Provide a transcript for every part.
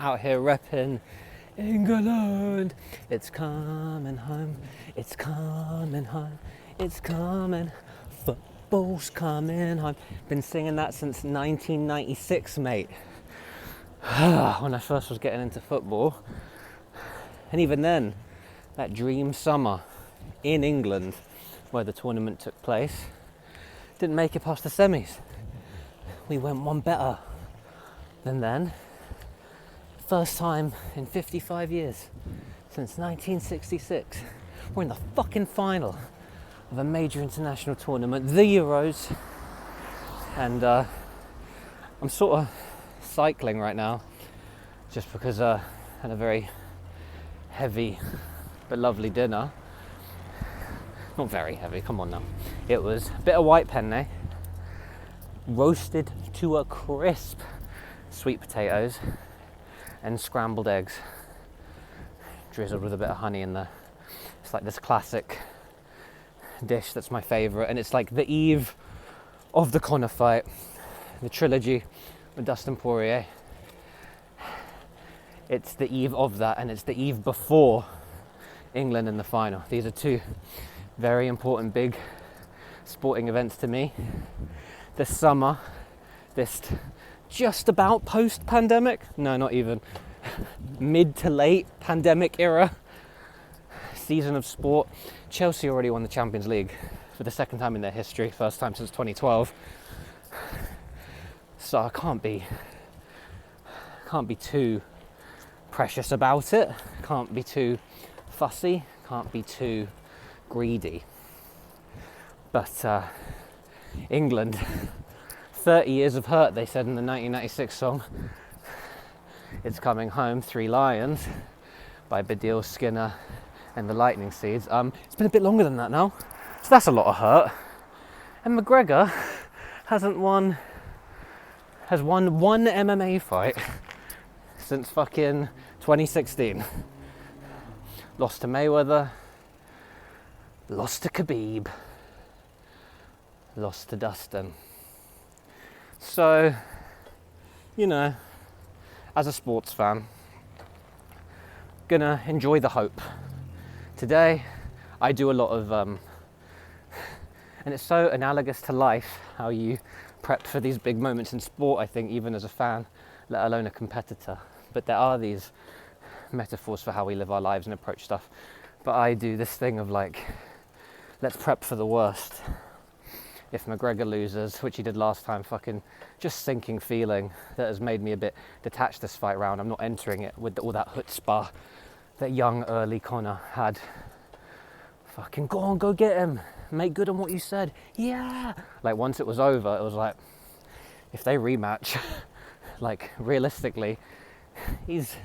out here repping England. It's coming home, it's coming home, it's coming, football's coming home. Been singing that since 1996, mate. When I first was getting into football. And even then, that dream summer in England where the tournament took place, didn't make it past the semis. We went one better than then. First time in 55 years, since 1966. We're in the fucking final of a major international tournament, the Euros. And I'm sort of cycling right now, just because I had a very heavy but lovely dinner. Not very heavy, come on now. It was a bit of white penne, roasted to a crisp sweet potatoes, and scrambled eggs, drizzled with a bit of honey in there. It's like this classic dish that's my favourite, and it's like the eve of the Conor fight, the trilogy with Dustin Poirier. It's the eve of that, and it's the eve before England in the final. These are two very important big sporting events to me. This summer, this just about post-pandemic, no, not even, mid to late pandemic era season of sport. Chelsea already won the Champions League for the second time in their history, first time since 2012. So I can't be too precious about it, can't be too fussy, can't be too greedy. But England, 30 years of hurt, they said in the 1996 song. It's coming home, 3 Lions by Baddiel, Skinner and the Lightning Seeds. It's been a bit longer than that now, so that's a lot of hurt. And McGregor has won one MMA fight since fucking 2016. Lost to Mayweather, lost to Khabib, lost to Dustin. So, you know, as a sports fan, gonna enjoy the hope. Today, I do a lot of, and it's so analogous to life, how you prep for these big moments in sport, I think, even as a fan, let alone a competitor. But there are these metaphors for how we live our lives and approach stuff. But I do this thing of like, let's prep for the worst. If McGregor loses, which he did last time, fucking just sinking feeling that has made me a bit detached this fight round. I'm not entering it with all that chutzpah that young early Conor had. Fucking go on, go get him. Make good on what you said. Yeah. Like once it was over, it was like, if they rematch, like realistically, he's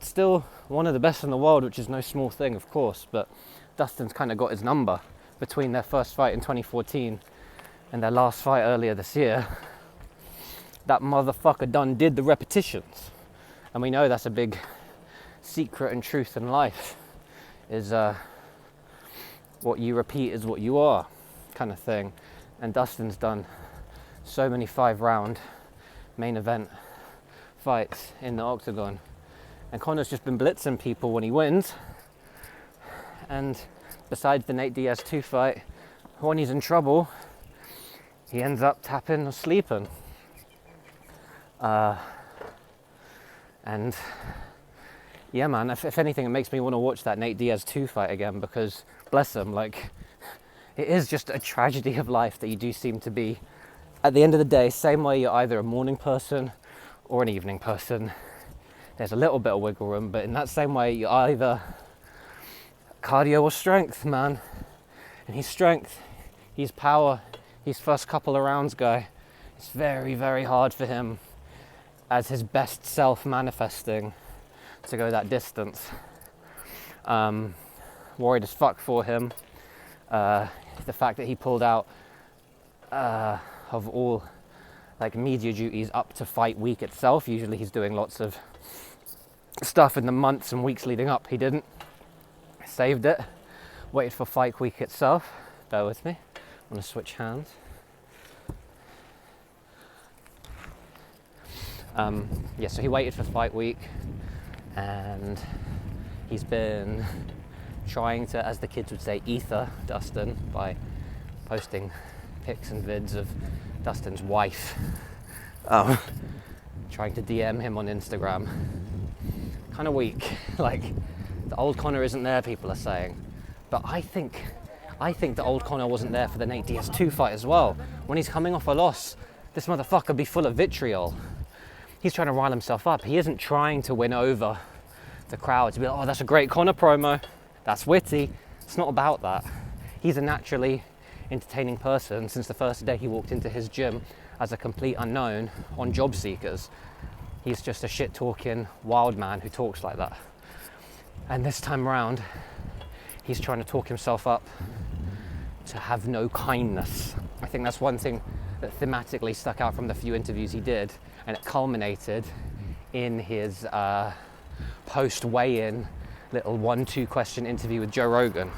still one of the best in the world, which is no small thing, of course, but Dustin's kind of got his number between their first fight in 2014 and their last fight earlier this year. That motherfucker done did the repetitions. And we know that's a big secret and truth in life, is what you repeat is what you are, kind of thing. And Dustin's done so many 5-round main event fights in the octagon, and Conor's just been blitzing people when he wins. And besides the Nate Diaz 2 fight, when he's in trouble, he ends up tapping or sleeping. And yeah, man, if anything, it makes me want to watch that Nate Diaz 2 fight again, because bless him, like, it is just a tragedy of life that you do seem to be, at the end of the day, same way you're either a morning person or an evening person. There's a little bit of wiggle room, but in that same way, you're either cardio or strength, man. And he's strength, he's power, he's first couple of rounds guy. It's very, very hard for him, as his best self manifesting, to go that distance. Worried as fuck for him. The fact that he pulled out of all like media duties up to fight week itself. Usually he's doing lots of stuff in the months and weeks leading up. He didn't. Saved it. Waited for fight week itself. Bear with me. I'm going to switch hands. So he waited for fight week, and he's been trying to, as the kids would say, ether Dustin by posting pics and vids of Dustin's wife, trying to DM him on Instagram. Kind of weak. Like, the old Conor isn't there, people are saying. But I think the old Conor wasn't there for the Nate Diaz 2 fight as well. When he's coming off a loss, this motherfucker be full of vitriol. He's trying to rile himself up. He isn't trying to win over the crowd to be like, oh, that's a great Conor promo. That's witty. It's not about that. He's a naturally entertaining person since the first day he walked into his gym as a complete unknown on Job Seekers. He's just a shit-talking wild man who talks like that. And this time around, he's trying to talk himself up to have no kindness. I think that's one thing that thematically stuck out from the few interviews he did, and it culminated in his post-weigh-in little 1-2 question interview with Joe Rogan.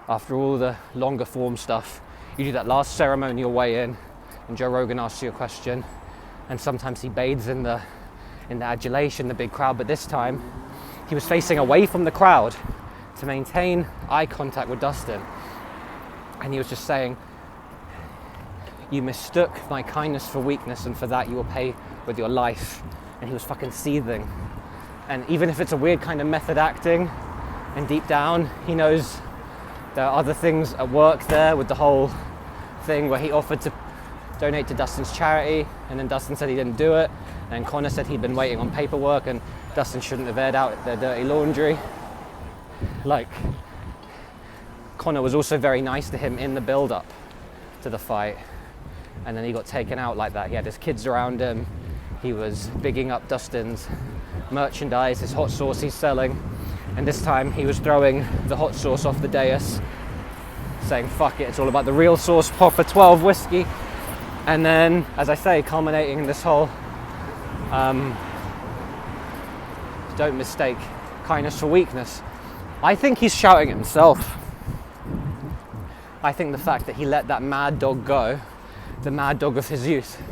After all the longer form stuff, you do that last ceremonial weigh-in, and Joe Rogan asks you a question, and sometimes he bathes in the adulation, the big crowd, but this time he was facing away from the crowd to maintain eye contact with Dustin, and he was just saying, you mistook my kindness for weakness, and for that you will pay with your life. And he was fucking seething. And even if it's a weird kind of method acting, and deep down he knows there are other things at work there with the whole thing where he offered to donate to Dustin's charity, and then Dustin said he didn't do it, and Conor said he'd been waiting on paperwork and Dustin shouldn't have aired out their dirty laundry. Like, Conor was also very nice to him in the build-up to the fight, and then he got taken out like that. He had his kids around him, he was bigging up Dustin's merchandise, his hot sauce he's selling, and this time he was throwing the hot sauce off the dais, saying fuck it, it's all about the real sauce, pop for 12 whiskey. And then, as I say, culminating in this whole don't mistake kindness for weakness. I think he's shouting at himself. I think the fact that he let that mad dog go, the mad dog of his youth.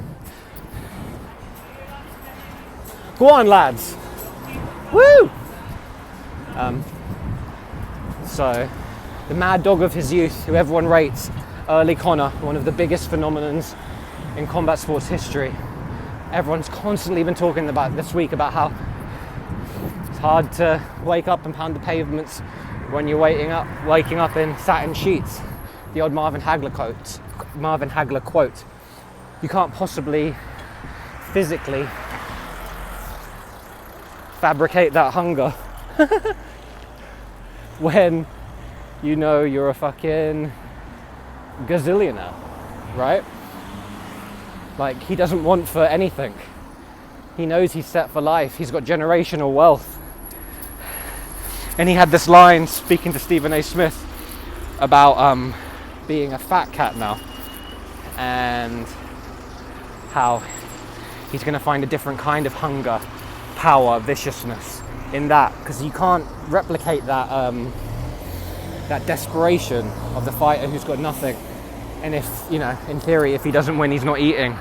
Go on, lads. Woo! So, the mad dog of his youth, who everyone rates, early Conor, one of the biggest phenomenons in combat sports history. Everyone's constantly been talking about this week about how it's hard to wake up and pound the pavements when you're waking up in satin sheets. The old Marvin Hagler quote. You can't possibly physically fabricate that hunger when you know you're a fucking gazillionaire, right? Like, he doesn't want for anything. He knows he's set for life. He's got generational wealth. And he had this line speaking to Stephen A. Smith about being a fat cat now, and how he's going to find a different kind of hunger, power, viciousness in that, because you can't replicate that that desperation of the fighter who's got nothing. And if, you know, in theory, if he doesn't win, he's not eating.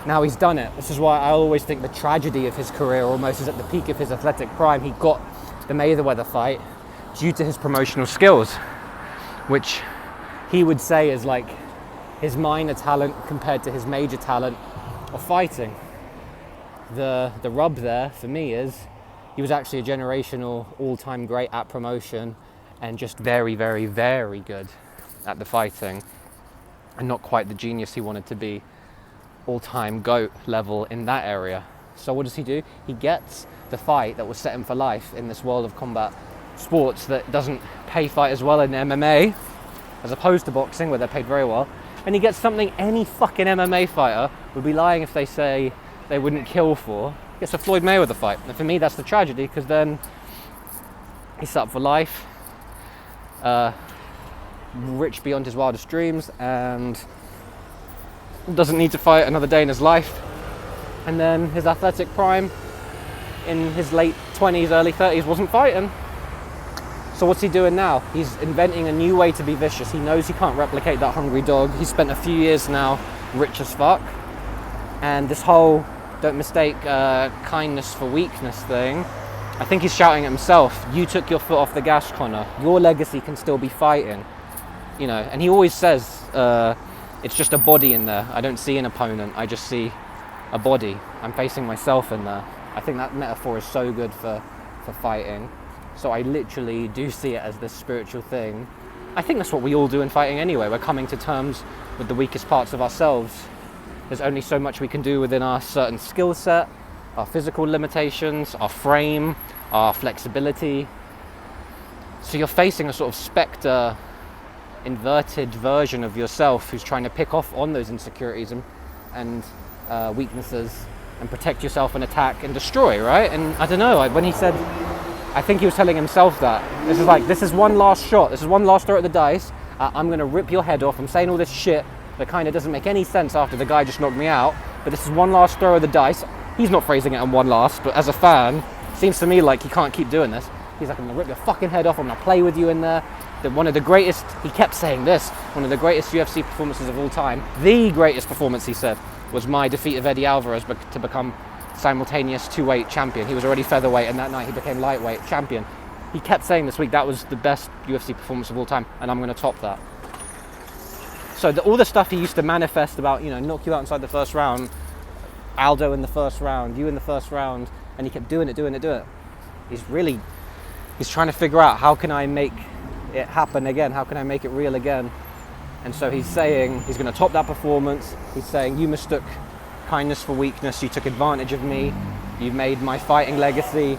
Now he's done it. This is why I always think the tragedy of his career almost is at the peak of his athletic prime. He got the Mayweather fight due to his promotional skills, which he would say is like his minor talent compared to his major talent of fighting. The rub there for me is he was actually a generational all-time great at promotion and just very, very, very good at the fighting, and not quite the genius he wanted to be, all-time GOAT level in that area. So what does he do? He gets the fight that will set him for life in this world of combat sports that doesn't pay fighters well in MMA, as opposed to boxing where they're paid very well, and he gets something any fucking MMA fighter would be lying if they say they wouldn't kill for. He gets a Floyd Mayweather fight, and for me that's the tragedy, because then he's set up for life, rich beyond his wildest dreams, and doesn't need to fight another day in his life. And then his athletic prime in his late 20s, early 30s wasn't fighting. So what's he doing now? He's inventing a new way to be vicious. He knows he can't replicate that hungry dog. He's spent a few years now rich as fuck, and this whole don't mistake kindness for weakness thing. I think he's shouting at himself. You took your foot off the gas, Conor. Your legacy can still be fighting. You know, and he always says, it's just a body in there. I don't see an opponent. I just see a body. I'm facing myself in there. I think that metaphor is so good for fighting. So I literally do see it as this spiritual thing. I think that's what we all do in fighting anyway. We're coming to terms with the weakest parts of ourselves. There's only so much we can do within our certain skill set, our physical limitations, our frame, our flexibility. So you're facing a sort of spectre, inverted version of yourself who's trying to pick off on those insecurities and weaknesses and protect yourself and attack and destroy, right? And I don't know, when he said, I think he was telling himself that. This is one last shot, this is one last throw at the dice, I'm gonna rip your head off, I'm saying all this shit that kind of doesn't make any sense after the guy just knocked me out, but this is one last throw of the dice. He's not phrasing it on one last, but as a fan, it seems to me like he can't keep doing this. He's like, I'm gonna rip your fucking head off, I'm gonna play with you in there. One of the greatest, he kept saying this, one of the greatest UFC performances of all time, the greatest performance, he said, was my defeat of Eddie Alvarez to become simultaneous 2-weight champion. He was already featherweight, and that night he became lightweight champion. He kept saying this week that was the best UFC performance of all time, and I'm going to top that. So all the stuff he used to manifest about, knock you out inside the first round, Aldo in the first round, you in the first round, and he kept doing it. He's trying to figure out, how can I make it happen again? How can I make it real again? And so he's saying he's going to top that performance. He's saying, you mistook kindness for weakness. You took advantage of me. You made my fighting legacy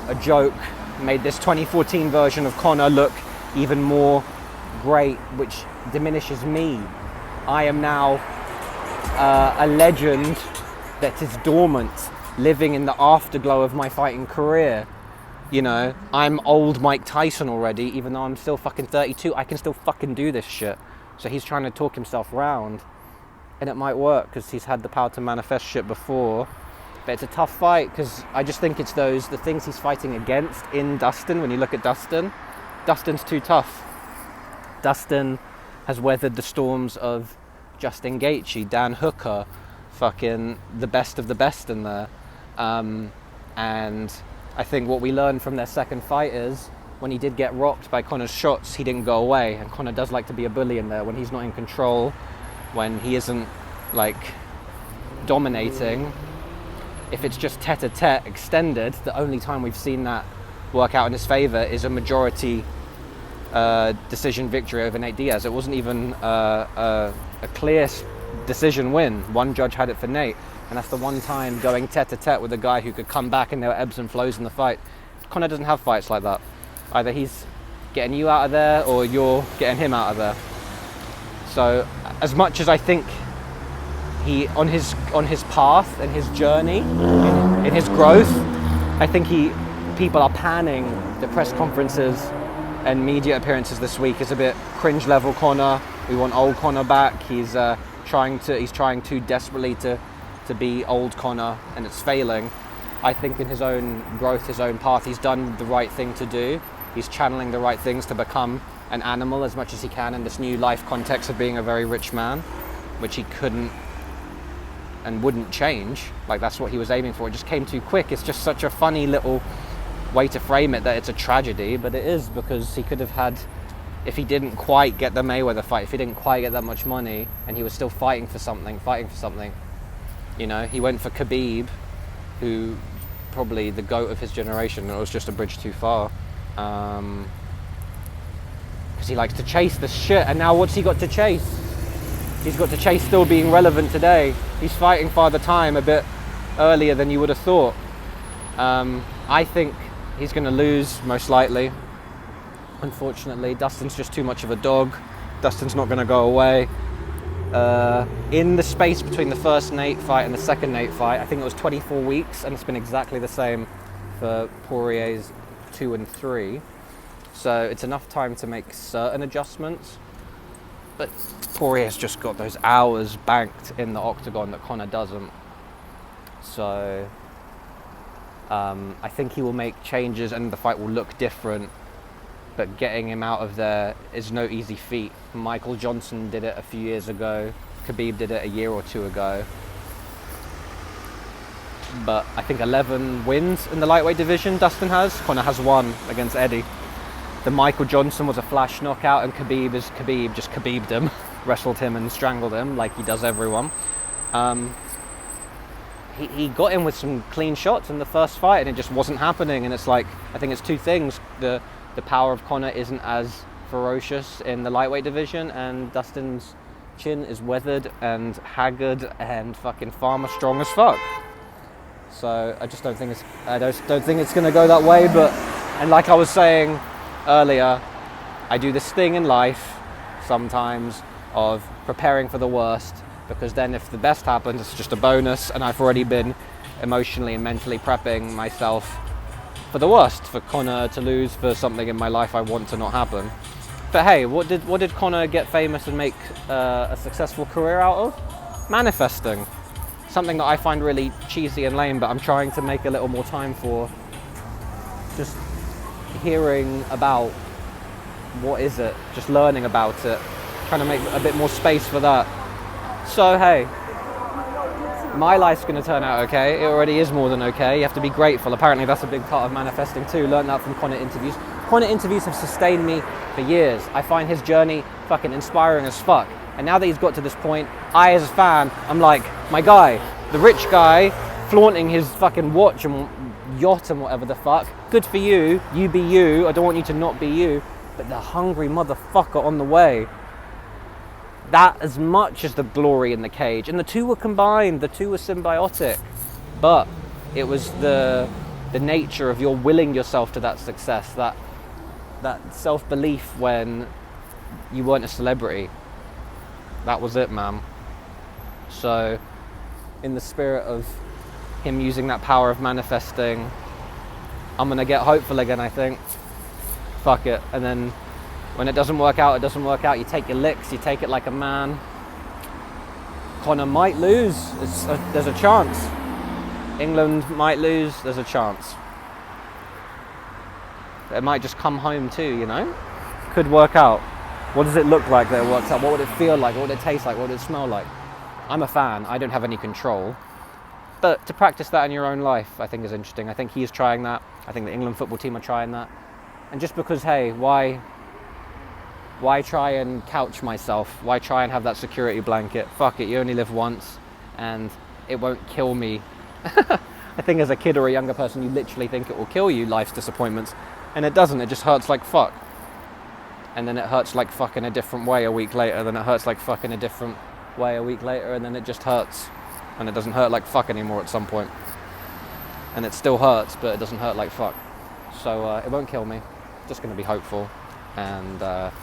a joke. Made this 2014 version of Conor look even more great, which diminishes me. I am now a legend that is dormant, living in the afterglow of my fighting career. I'm old Mike Tyson already, even though I'm still fucking 32. I can still fucking do this shit. So he's trying to talk himself round, and it might work because he's had the power to manifest shit before. But it's a tough fight because I just think it's the things he's fighting against in Dustin. When you look at Dustin's too tough. Dustin has weathered the storms of Justin Gaethje, Dan Hooker, fucking the best of the best in there. And I think what we learned from their second fight is, when he did get rocked by Conor's shots, he didn't go away. And Conor does like to be a bully in there when he's not in control, when he isn't dominating. If it's just tete-a-tete extended, the only time we've seen that work out in his favor is a majority decision victory over Nate Diaz. It wasn't even a clear decision win. One judge had it for Nate, and that's the one time going tete-a-tete with a guy who could come back, and there were ebbs and flows in the fight. Conor doesn't have fights like that. Either he's getting you out of there or you're getting him out of there. So as much as I think he on his path and his journey, in his growth, I think people are panning the press conferences and media appearances this week as a bit cringe level Conor. We want old Conor back. He's trying too desperately to be old Conor, and it's failing. I think in his own growth, his own path, he's done the right thing to do. He's channeling the right things to become an animal as much as he can in this new life context of being a very rich man, which he couldn't and wouldn't change. That's what he was aiming for. It just came too quick. It's just such a funny little way to frame it, that it's a tragedy, but it is, because he could have had, if he didn't quite get the Mayweather fight, if he didn't quite get that much money, and he was still fighting for something. He went for Khabib, who probably the GOAT of his generation, and it was just a bridge too far. Because he likes to chase the shit, and now what's he got to chase? He's got to chase still being relevant today. He's fighting Father Time a bit earlier than you would have thought. I think he's going to lose, most likely. Unfortunately, Dustin's just too much of a dog. Dustin's not going to go away. In the space between the first Nate fight and the second Nate fight, I think it was 24 weeks, and it's been exactly the same for Poirier's 2 and 3. So it's enough time to make certain adjustments. But Poirier's just got those hours banked in the octagon that Conor doesn't. So I think he will make changes and the fight will look different. But getting him out of there is no easy feat. Michael Johnson did it a few years ago. Khabib did it a year or two ago. but I think 11 wins in the lightweight division Dustin has. Conor has 1 against Eddie. The Michael Johnson was a flash knockout, and Khabib just Khabib'd him, wrestled him and strangled him like he does everyone. He got in with some clean shots in the first fight, and it just wasn't happening. And it's like, I think it's 2 things. The power of Conor isn't as ferocious in the lightweight division, and Dustin's chin is weathered and haggard and fucking farmer strong as fuck. So I just don't think it's going to go that way. But, and like I was saying earlier, I do this thing in life sometimes of preparing for the worst, because then if the best happens, it's just a bonus, and I've already been emotionally and mentally prepping myself for the worst, for Conor to lose, for something in my life I want to not happen. But hey, what did Conor get famous and make a successful career out of? Manifesting. Something that I find really cheesy and lame, but I'm trying to make a little more time for. Just hearing about what is it, just learning about it, trying to make a bit more space for that. So hey, my life's going to turn out okay. It already is more than okay. You have to be grateful. Apparently that's a big part of manifesting too. Learned that from Conor interviews. Conor interviews have sustained me for years. I find his journey fucking inspiring as fuck. And now that he's got to this point, I as a fan, I'm like, my guy, the rich guy flaunting his fucking watch and yacht and whatever the fuck. Good for you. You be you. I don't want you to not be you. But the hungry motherfucker on the way. That as much as the glory in the cage. And the two were combined. The two were symbiotic. But it was the nature of your willing yourself to that success, that self-belief when you weren't a celebrity. That was it, man. So, in the spirit of him using that power of manifesting, I'm gonna get hopeful again, I think. Fuck it. And then when it doesn't work out, it doesn't work out. You take your licks, you take it like a man. Conor might lose. There's a chance. England might lose. There's a chance. It might just come home too, you know? Could work out. What does it look like that it works out? What would it feel like? What would it taste like? What would it smell like? I'm a fan. I don't have any control. But to practice that in your own life, I think is interesting. I think he's trying that. I think the England football team are trying that. And just because, hey, why try and couch myself? Why try and have that security blanket? Fuck it, you only live once, and it won't kill me. I think as a kid or a younger person, you literally think it will kill you, life's disappointments. And it doesn't, it just hurts like fuck. And then it hurts like fuck in a different way a week later, then it hurts like fuck in a different way a week later, and then it just hurts. And it doesn't hurt like fuck anymore at some point. And it still hurts, but it doesn't hurt like fuck. So it won't kill me. Just going to be hopeful. And that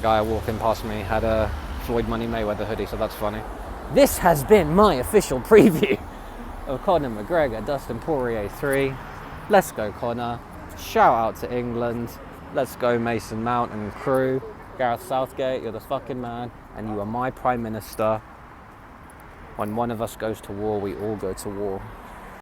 guy walking past me had a Floyd Money Mayweather hoodie, so that's funny. This has been my official preview of Conor McGregor, Dustin Poirier 3. Let's go, Conor. Shout out to England. Let's go, Mason Mount and crew. Gareth Southgate, you're the fucking man, and you are my Prime Minister. When one of us goes to war, we all go to war.